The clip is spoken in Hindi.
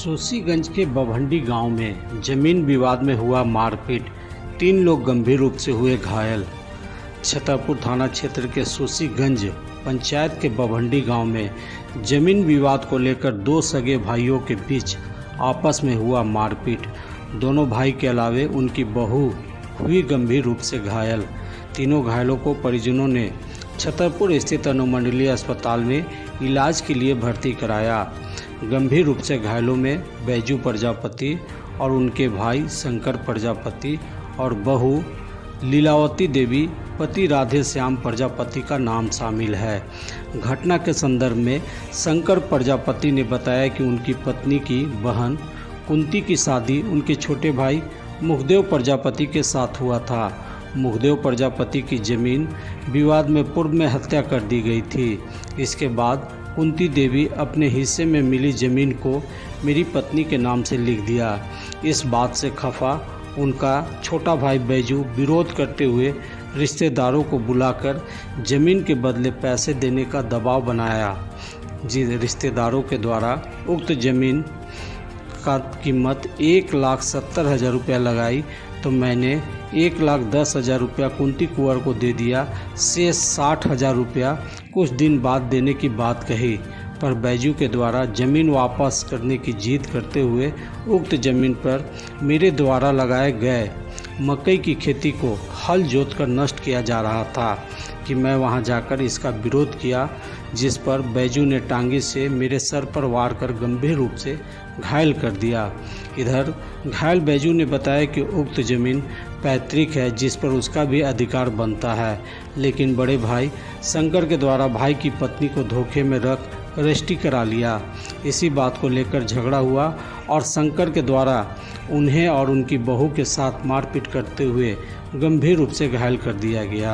सोसीगंज के बभंडी गांव में जमीन विवाद में हुआ मारपीट, 3 लोग गंभीर रूप से हुए घायल। छतरपुर थाना क्षेत्र के सोसीगंज पंचायत के बभंडी गांव में जमीन विवाद को लेकर 2 सगे भाइयों के बीच आपस में हुआ मारपीट। दोनों भाई के अलावे उनकी बहू हुई गंभीर रूप से घायल। तीनों घायलों को परिजनों ने छतरपुर स्थित अनुमंडलीय अस्पताल में इलाज के लिए भर्ती कराया। गंभीर रूप से घायलों में बैजू प्रजापति और उनके भाई शंकर प्रजापति और बहू लीलावती देवी पति राधे श्याम प्रजापति का नाम शामिल है। घटना के संदर्भ में शंकर प्रजापति ने बताया कि उनकी पत्नी की बहन कुंती की शादी उनके छोटे भाई मुखदेव प्रजापति के साथ हुआ था। मुखदेव प्रजापति की जमीन विवाद में पूर्व में हत्या कर दी गई थी। इसके बाद कुंती देवी अपने हिस्से में मिली जमीन को मेरी पत्नी के नाम से लिख दिया। इस बात से खफा उनका छोटा भाई बैजू विरोध करते हुए रिश्तेदारों को बुलाकर जमीन के बदले पैसे देने का दबाव बनाया। जिन रिश्तेदारों के द्वारा उक्त जमीन का कीमत 1,70,000 रुपया लगाई तो मैंने 1,10,000 रुपया कुंती कुंवर को दे दिया। शेष 60,000 रुपया कुछ दिन बाद देने की बात कही, पर बैजू के द्वारा ज़मीन वापस करने की जिद करते हुए उक्त ज़मीन पर मेरे द्वारा लगाए गए मकई की खेती को हल जोतकर नष्ट किया जा रहा था कि मैं वहां जाकर इसका विरोध किया, जिस पर बैजू ने टांगे से मेरे सर पर वार कर गंभीर रूप से घायल कर दिया। इधर घायल बैजू ने बताया कि उक्त ज़मीन पैतृक है, जिस पर उसका भी अधिकार बनता है, लेकिन बड़े भाई शंकर के द्वारा भाई की पत्नी को धोखे में रख रजिस्ट्री करा लिया। इसी बात को लेकर झगड़ा हुआ और शंकर के द्वारा उन्हें और उनकी बहू के साथ मारपीट करते हुए गंभीर रूप से घायल कर दिया गया।